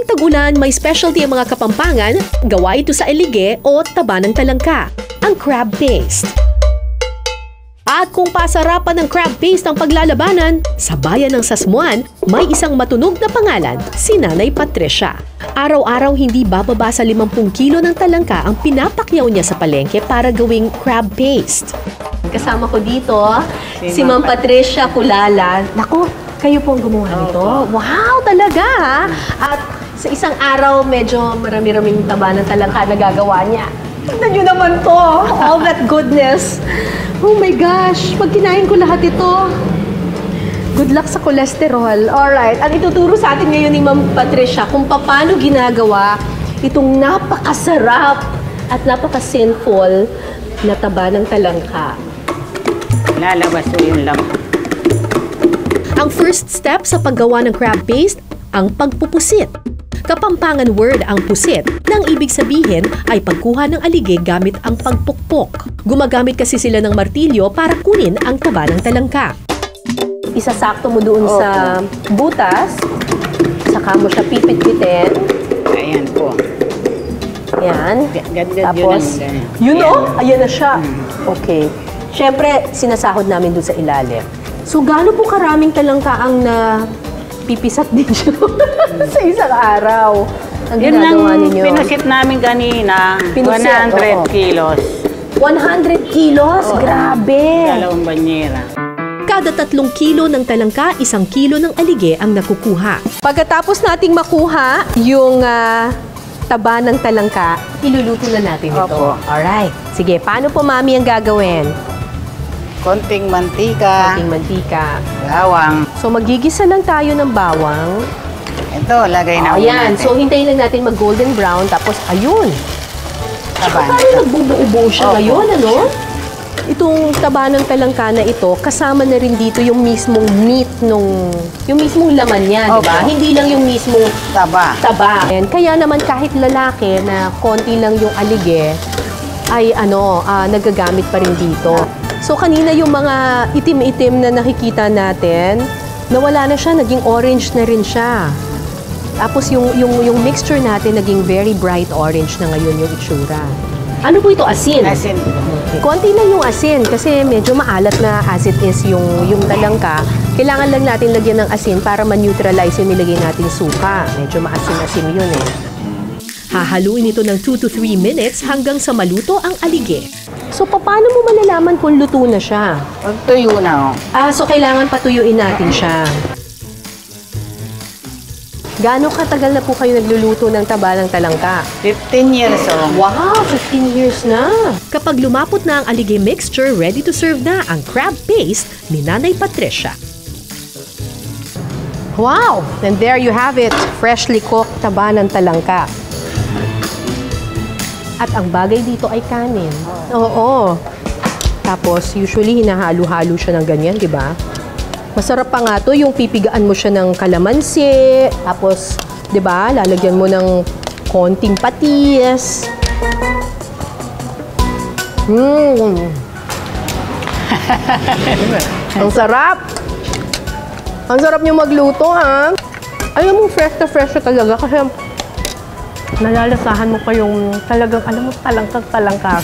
Tuwing tag-ulan, may specialty ang mga Kapampangan, gawa ito sa elige o taba ng talangka, ang crab paste. At kung pasarapan ng crab paste ang paglalabanan, sa bayan ng Sasmuan, may isang matunog na pangalan, si Nanay Patricia. Araw-araw hindi bababa sa 50 kilo ng talangka ang pinapakyaw niya sa palengke para gawing crab paste. Kasama ko dito, si Ma'am Patricia Kulala. Naku, kayo po ang gumawa nito. Wow, talaga ha? At sa isang araw, medyo marami-raming taba ng talangka na gagawa niya. Tignan niyo naman to. All that goodness. Oh my gosh, pag kinain ko lahat ito. Good luck sa cholesterol. Alright, ang ituturo sa atin ngayon ni Ma'am Patricia kung paano ginagawa itong napakasarap at napaka-sinful na taba ng talangka. Lalabas ko yung laman. Ang first step sa paggawa ng crab paste, ang pagpupusit. Kapampangan word ang pusit, na ang ibig sabihin ay pagkuha ng alige gamit ang pagpukpok. Gumagamit kasi sila ng martilyo para kunin ang taba ng talangka. Isasakto mo doon sa butas, saka mo siya pipit-pitin. Ayan po. Ayan. Tapos, yun o, ayan na siya. Okay. Siyempre, sinasahod namin doon sa ilalim. So, gaano po karaming talangka ang pipisat din siya sa isang araw? Ang ginagawa ninyo? Pinusit namin kanina, 100 kilos. 100 kilos? Grabe! Dalawang banyera. Kada 3 kilo ng talangka, 1 kilo ng alige ang nakukuha. Pagkatapos nating makuha yung taba ng talangka, iluluto na natin ito. Opo. Alright. Sige, paano po mami ang gagawin? Konting mantika. Konting mantika. Bawang. So, magigisa lang tayo ng bawang. Ito, lagay na Ayan. So, hintayin lang natin mag-golden brown. Tapos, ayun. Taba. Parang nagbubuo siya ngayon, ano? Itong taba ng talangka na ito, kasama na rin dito yung mismong meat yung mismong laman niya, di ba? Hindi lang yung mismong taba. And kaya naman kahit lalaki na konti lang yung alige, ay nagagamit pa rin dito. So kanina yung mga itim-itim na nakikita natin, nawala na siya, naging orange na rin siya. Tapos yung mixture natin naging very bright orange na ngayon yung itsura. Ano po ito? Asin? Asin. Okay. Konti lang yung asin kasi medyo maalat na as it is yung talangka. Kailangan lang natin lagyan ng asin para ma-neutralize yung nilagay nating suka. Medyo maasin-asin yun eh. Hahaluin ito ng 2 to 3 minutes hanggang sa maluto ang alige. So, paano mo malalaman kung luto na siya? Pag tuyo na. So kailangan patuyuin natin siya. Gaano katagal na po kayo nagluluto ng taba ng talangka? 15 years old. Wow, 15 years na! Kapag lumapot na ang alige mixture, ready to serve na ang crab paste ni Nanay Patricia. Wow! And there you have it, freshly cooked taba ng talangka. At ang bagay dito ay kanin. Oo. Tapos, usually, hinahalo-halo siya ng ganyan, di ba? Masarap pa nga to, yung pipigaan mo siya ng kalamansi. Tapos, di ba, lalagyan mo ng konting patis. Ang sarap! Ang sarap niyo magluto, ha? Alam mo, fresh na talaga kasi nalalasahan mo pa yung talagang, alam mo, talangkang-talangka.